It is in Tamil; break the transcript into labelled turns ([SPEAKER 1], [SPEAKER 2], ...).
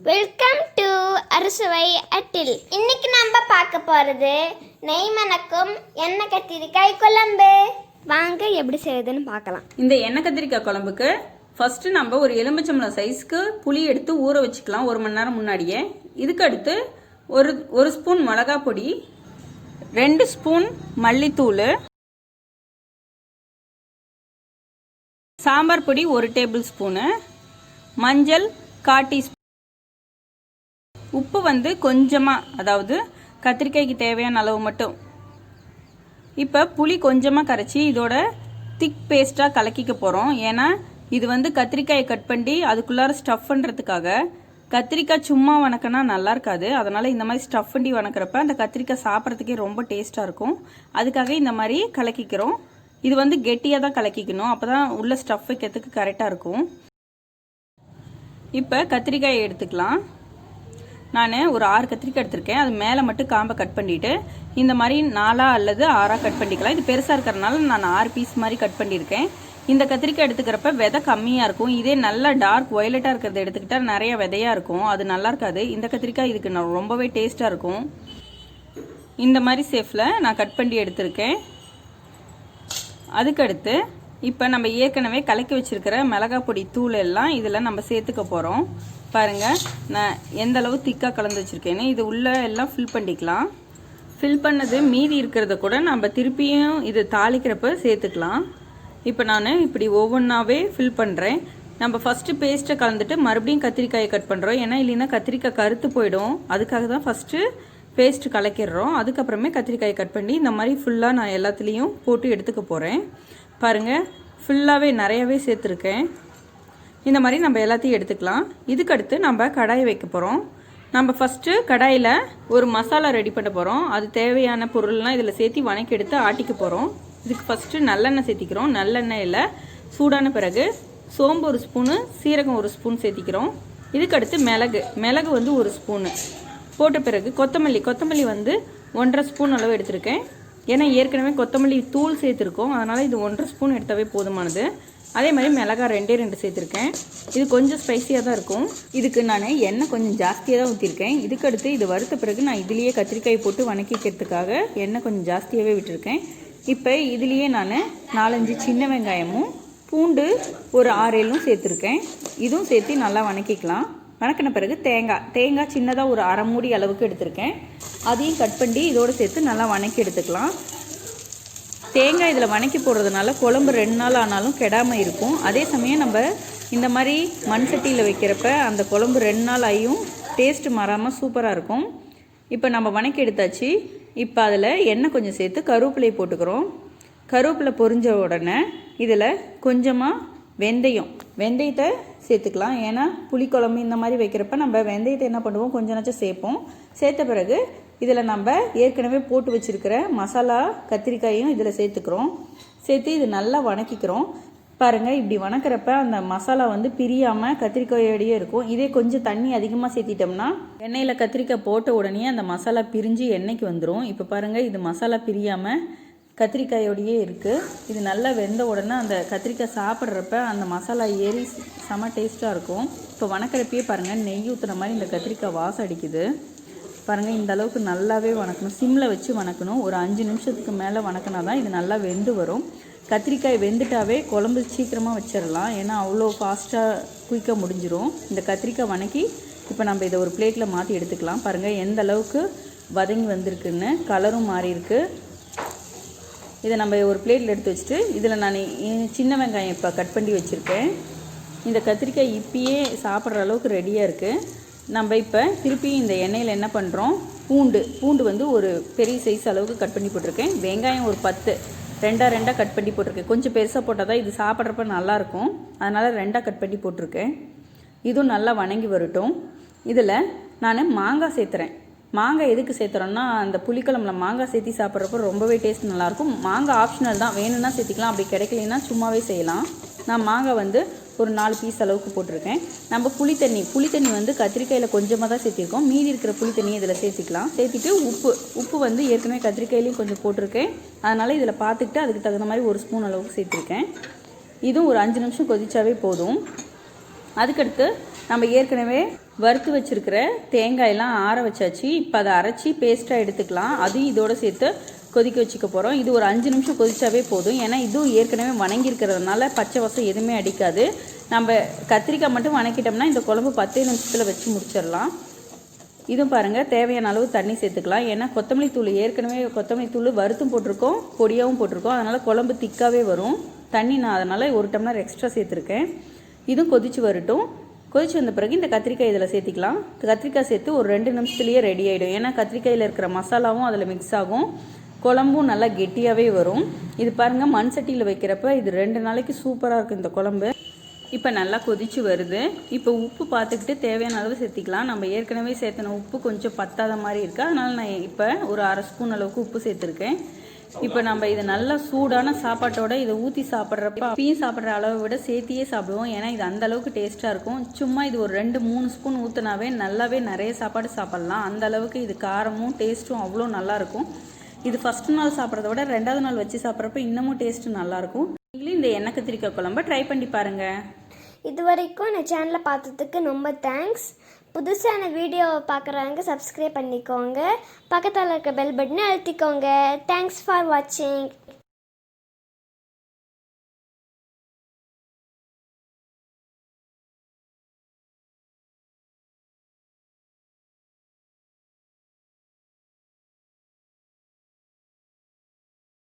[SPEAKER 1] Welcome to அருசுவை அட்டில். இன்னைக்கு நம்ம பார்க்க போகிறது நெய் மணக்கும் எண்ணெய் கத்திரிக்காய் குழம்பு. வாங்க எப்படி செய்யுதுன்னு பார்க்கலாம்.
[SPEAKER 2] இந்த எண்ணெய் கத்திரிக்காய் குழம்புக்கு ஃபஸ்ட்டு நம்ம ஒரு எலுமிச்சம்பழம் சைஸ்க்கு புளி எடுத்து ஊற வச்சுக்கலாம் 1 மணி நேரம் முன்னாடியே. இதுக்கு அடுத்து ஒரு ஸ்பூன் மிளகா பொடி, 2 ஸ்பூன் மல்லித்தூள், சாம்பார் பொடி 1 டேபிள் ஸ்பூனு, மஞ்சள் 1/4 டீஸ்பூன், உப்பு வந்து கொஞ்சமாக, அதாவது கத்திரிக்காய்க்கு தேவையான அளவு மட்டும். இப்போ புளி கொஞ்சமாக கரைச்சி இதோட திக் பேஸ்ட்டாக கலக்கிக்க போகிறோம். ஏன்னா இது வந்து கத்திரிக்காயை கட் பண்ணி அதுக்குள்ளார ஸ்டஃப் பண்ணுறதுக்காக. கத்திரிக்காய் சும்மா வணக்கினா நல்லா இருக்காது. அதனால் இந்த மாதிரி ஸ்டஃப் பண்ணி வணக்கிறப்ப அந்த கத்திரிக்காய் சாப்பிட்றதுக்கே ரொம்ப டேஸ்ட்டாக இருக்கும். அதுக்காக இந்த மாதிரி கலக்கிக்கிறோம். இது வந்து கெட்டியாக தான் கலக்கிக்கணும், அப்போ தான் உள்ள ஸ்டஃப் வைக்கிறதுக்கு கரெக்டாக இருக்கும். இப்போ கத்திரிக்காயை எடுத்துக்கலாம். நான் ஒரு 6 கத்திரிக்காய் எடுத்திருக்கேன். அது மேலே மட்டும் காம்பை கட் பண்ணிவிட்டு இந்த மாதிரி 4 அல்லது 6 கட் பண்ணிக்கலாம். இது பெருசாக இருக்கிறதுனால நான் 6 பீஸ் மாதிரி கட் பண்ணியிருக்கேன். இந்த கத்திரிக்காய் எடுத்துக்கிறப்ப விதை கம்மியாக இருக்கும். இதே நல்லா டார்க் வயலட்டாக இருக்கிறத எடுத்துக்கிட்டால் நிறைய விதையாக இருக்கும், அது நல்லா இருக்காது. இந்த கத்திரிக்காய் இதுக்கு ரொம்பவே டேஸ்ட்டாக இருக்கும். இந்த மாதிரி சேஃபில் நான் கட் பண்ணி எடுத்திருக்கேன். அதுக்கடுத்து இப்போ நம்ம ஏற்கனவே கலக்கி வச்சுருக்கிற மிளகாய் பொடி தூள் எல்லாம் இதில் நம்ம சேர்த்துக்க போகிறோம். பாருங்கள், நான் எந்த அளவு திக்காக கலந்து வச்சுருக்கேன்னு. இது உள்ளே எல்லாம் ஃபில் பண்ணிக்கலாம். ஃபில் பண்ணது மீதி இருக்கிறத கூட நம்ம திருப்பியும் இது தாளிக்கிறப்ப சேர்த்துக்கலாம். இப்போ நான் இப்படி ஒவ்வொன்றாவே ஃபில் பண்ணுறேன். நம்ம ஃபஸ்ட்டு பேஸ்ட்டை கலந்துட்டு மறுபடியும் கத்திரிக்காயை கட் பண்ணுறோம். ஏன்னா இல்லைன்னா கத்திரிக்காய் கருத்து போயிடும். அதுக்காக தான் ஃபஸ்ட்டு பேஸ்ட்டு கலக்கிடுறோம். அதுக்கப்புறமே கத்திரிக்காயை கட் பண்ணி இந்த மாதிரி ஃபுல்லாக நான் எல்லாத்துலேயும் போட்டு எடுத்துக்க போகிறேன். பாருங்கள், ஃபுல்லாகவே நிறையவே சேர்த்துருக்கேன். இந்த மாதிரி நம்ம எல்லாத்தையும் எடுத்துக்கலாம். இதுக்கடுத்து நம்ம கடாயை வைக்க போகிறோம். நம்ம ஃபஸ்ட்டு கடாயில் ஒரு மசாலா ரெடி பண்ண போகிறோம். அது தேவையான பொருள்லாம் இதில் சேர்த்து வணக்கி எடுத்து ஆட்டிக்க போகிறோம். இதுக்கு ஃபஸ்ட்டு நல்லெண்ணெய் சேர்த்திக்கிறோம். நல்லெண்ணெயில் சூடான பிறகு சோம்பு 1 ஸ்பூனு, சீரகம் 1 ஸ்பூன் சேர்த்திக்கிறோம். இதுக்கடுத்து மிளகு வந்து 1 ஸ்பூனு போட்ட பிறகு கொத்தமல்லி வந்து 1.5 ஸ்பூன் அளவு எடுத்திருக்கேன். ஏன்னா ஏற்கனவே கொத்தமல்லி தூள் சேர்த்துருக்கோம், அதனால் இது 1.5 ஸ்பூன் எடுத்தாவே போதுமானது. அதே மாதிரி மிளகாய் 2 சேர்த்துருக்கேன். இது கொஞ்சம் ஸ்பைஸியாக தான் இருக்கும். இதுக்கு நான் எண்ணெய் கொஞ்சம் ஜாஸ்தியாக தான் ஊற்றிருக்கேன். இதுக்கடுத்து இது வறுத்த பிறகு நான் இதுலேயே கத்திரிக்காய் போட்டு வணக்கிக்கிறதுக்காக எண்ணெய் கொஞ்சம் ஜாஸ்தியாகவே விட்டுருக்கேன். இப்போ இதுலேயே நான் 4-5 சின்ன வெங்காயமும் பூண்டு ஒரு 6-7 சேர்த்துருக்கேன். இதுவும் சேர்த்து நல்லா வணக்கிக்கலாம். வணக்கின பிறகு தேங்காய் சின்னதாக ஒரு 1/2 மூடி அளவுக்கு எடுத்திருக்கேன். அதையும் கட் பண்ணி இதோடு சேர்த்து நல்லா வணக்கி எடுத்துக்கலாம். தேங்காய் இதில் வணக்கி போடுறதுனால குழம்பு 2 நாள் ஆனாலும் கெடாமல் இருக்கும். அதே சமயம் நம்ம இந்த மாதிரி மண் சட்டியில் வைக்கிறப்ப அந்த குழம்பு 2 நாள் ஆகியும் டேஸ்ட்டு மாறாமல் சூப்பராக இருக்கும். இப்போ நம்ம வணக்கி எடுத்தாச்சு. இப்போ அதில் எண்ணெய் கொஞ்சம் சேர்த்து கருவேப்பிலையை போட்டுக்கிறோம். கருவேப்பிலை பொரிஞ்ச உடனே இதில் கொஞ்சமாக வெந்தயத்தை சேர்த்துக்கலாம். ஏன்னா புளிக்குழம்பு இந்த மாதிரி வைக்கிறப்ப நம்ம வெந்தயத்தை என்ன பண்ணுவோம், கொஞ்சம் நச்சம் சேர்ப்போம். சேர்த்த பிறகு இதில் நம்ம ஏற்கனவே போட்டு வச்சுருக்கிற மசாலா கத்திரிக்காயும் இதில் சேர்த்துக்கிறோம். சேர்த்து இது நல்லா வணக்கிக்கிறோம். பாருங்கள், இப்படி வணக்கிறப்ப அந்த மசாலா வந்து பிரியாமல் கத்திரிக்காயோடையே இருக்கும். இதே கொஞ்சம் தண்ணி அதிகமாக சேர்த்திட்டோம்னா எண்ணெயில் கத்திரிக்காய் போட்ட உடனே அந்த மசாலா பிரிஞ்சு எண்ணெய்க்கு வந்துடும். இப்போ பாருங்கள், இது மசாலா பிரியாமல் கத்திரிக்காயோடையே இருக்குது. இது நல்லா வெந்த உடனே அந்த கத்திரிக்காய் சாப்பிட்றப்ப அந்த மசாலா ஏறி செம டேஸ்ட்டாக இருக்கும். இப்போ வணக்கிறப்பயே பாருங்கள், நெய் ஊற்றுன மாதிரி இந்த கத்திரிக்காய் வாசம் அடிக்குது. பாருங்கள், இந்த அளவுக்கு நல்லாவே வணக்கணும். சிம்மில் வச்சு வணக்கணும். ஒரு 5 நிமிஷத்துக்கு மேலே வணக்கினா தான் இது நல்லா வெந்து வரும். கத்திரிக்காய் வெந்துட்டாவே குழம்பு சீக்கிரமாக வச்சிடலாம். ஏன்னா அவ்வளோ ஃபாஸ்ட்டாக குயிக்காக முடிஞ்சிடும். இந்த கத்திரிக்காய் வணக்கி இப்போ நம்ம இதை ஒரு பிளேட்டில் மாற்றி எடுத்துக்கலாம். பாருங்கள் எந்த அளவுக்கு வதங்கி வந்திருக்குன்னு, கலரும் மாறி இருக்கு. இதை நம்ம ஒரு பிளேட்டில் எடுத்து வச்சுட்டு இதில் நான் சின்ன வெங்காயம் இப்போ கட் பண்ணி வச்சுருக்கேன். இந்த கத்திரிக்காய் இப்பயே சாப்பிட்ற அளவுக்கு ரெடியாக இருக்குது. நம்ம இப்போ திருப்பி இந்த எண்ணெயில் என்ன பண்ணுறோம், பூண்டு வந்து ஒரு பெரிய சைஸ் அளவுக்கு கட் பண்ணி போட்டிருக்கேன். வெங்காயம் ஒரு 10 2 கட் பண்ணி போட்டிருக்கேன். கொஞ்சம் பெருசாக போட்டால் தான் இது சாப்பிட்றப்ப நல்லாயிருக்கும், அதனால் 2 கட் பண்ணி போட்டிருக்கேன். இதுவும் நல்லா வணங்கி வரட்டும். இதில் நான் மாங்காய் சேர்த்துறேன். மாங்காய் எதுக்கு சேர்த்துறோன்னா, அந்த புளிக்குழம்புல மாங்காய் சேர்த்தி சாப்பிட்றப்போ ரொம்பவே டேஸ்ட் நல்லாயிருக்கும். மாங்காய் ஆப்ஷனல் தான், வேணும்னா சேர்த்திக்கலாம், அப்படி கிடைக்கலனா சும்மாவே செய்யலாம். நான் மாங்காய் வந்து ஒரு 4 பீஸ் அளவுக்கு போட்டிருக்கேன். நம்ம புளித்தண்ணி வந்து கத்திரிக்காயில் கொஞ்சமாக தான் சேர்த்திருக்கோம். மீதி இருக்கிற புளித்தண்ணியை இதில் சேர்த்திக்கலாம். சேர்த்திட்டு உப்பு வந்து ஏற்கனவே கத்திரிக்காயிலையும் கொஞ்சம் போட்டிருக்கேன். அதனால் இதில் பார்த்துக்கிட்டு அதுக்கு தகுந்த மாதிரி 1 ஸ்பூன் அளவுக்கு சேர்த்திருக்கேன். இதுவும் ஒரு 5 நிமிஷம் கொதிச்சாவே போதும். அதுக்கடுத்து நம்ம ஏற்கனவே வறுத்து வச்சுருக்கிற தேங்காயெல்லாம் ஆற வச்சாச்சு. இப்போ அதை அரைச்சி பேஸ்ட்டாக எடுத்துக்கலாம். அதையும் இதோடு சேர்த்து கொதிக்க வச்சுக்க போகிறோம். இது ஒரு 5 நிமிஷம் கொதிச்சாவே போதும். ஏன்னா இதுவும் ஏற்கனவே வணங்கியிருக்கிறதுனால பச்சை வாசம் எதுவுமே அடிக்காது. நம்ம கத்திரிக்காய் மட்டும் வணக்கிட்டோம்னா இந்த குழம்பு 10 நிமிஷத்தில் வச்சு முடிச்சிடலாம். இதுவும் பாருங்கள், தேவையான அளவு தண்ணி சேர்த்துக்கலாம். ஏன்னா கொத்தமல்லி தூள் ஏற்கனவே கொத்தமல்லி தூள் வறுத்தும் போட்டிருக்கோம், பொடியாகவும் போட்டிருக்கோம். அதனால் குழம்பு திக்காகவே வரும். தண்ணி நான் அதனால் 1 டம்ளர் எக்ஸ்ட்ரா சேர்த்துருக்கேன். இதுவும் கொதிச்சு வரட்டும். கொதிச்சு வந்த பிறகு இந்த கத்திரிக்காய் இதில் சேர்த்திக்கலாம். கத்திரிக்காய் சேர்த்து ஒரு 2 நிமிஷத்துலேயே ரெடி ஆகிடும். ஏன்னா கத்திரிக்காயில் இருக்கிற மசாலாவும் அதில் மிக்ஸ் ஆகும், குழம்பும் நல்லா கெட்டியாகவே வரும். இது பாருங்கள், மண் சட்டியில் வைக்கிறப்ப இது 2 நாளைக்கு சூப்பராக இருக்கும் இந்த குழம்பு. இப்போ நல்லா கொதிச்சு வருது. இப்போ உப்பு பார்த்துக்கிட்டு தேவையான அளவு சேர்த்திக்கலாம். நம்ம ஏற்கனவே சேர்த்தன உப்பு கொஞ்சம் பத்தாத மாதிரி இருக்குது. அதனால் நான் இப்போ ஒரு 1/2 ஸ்பூன் அளவுக்கு உப்பு சேர்த்துருக்கேன். இப்போ நம்ம இது நல்லா சூடான சாப்பாட்டோட இதை ஊற்றி சாப்பிட்றப்ப அப்பயும் சாப்பிட்ற அளவை விட சேர்த்தியே சாப்பிடுவோம். ஏன்னா இது அந்த அளவுக்கு டேஸ்ட்டாக இருக்கும். சும்மா இது ஒரு 2-3 ஸ்பூன் ஊற்றினாவே நல்லாவே நிறைய சாப்பாடு சாப்பிட்லாம். அந்த அளவுக்கு இது காரமும் டேஸ்ட்டும் அவ்வளோ நல்லாயிருக்கும். இது ஃபஸ்ட்டு நாள் சாப்பிட்றத விட 2வது நாள் வச்சு சாப்பிட்றப்ப இன்னமும் டேஸ்ட்டு நல்லாயிருக்கும். நீங்களும் இந்த எண்ணெய் கத்திரிக்காய் குழம்பை ட்ரை பண்ணி பாருங்கள்.
[SPEAKER 1] இது வரைக்கும் இந்த சேனலை பார்த்ததுக்கு ரொம்ப தேங்க்ஸ். புதுசான வீடியோவை பார்க்குறவங்க சப்ஸ்கிரைப் பண்ணிக்கோங்க. பக்கத்தில் இருக்க பெல் பட்டனை அழுத்திக்கோங்க. தேங்க்ஸ் ஃபார் வாட்சிங்.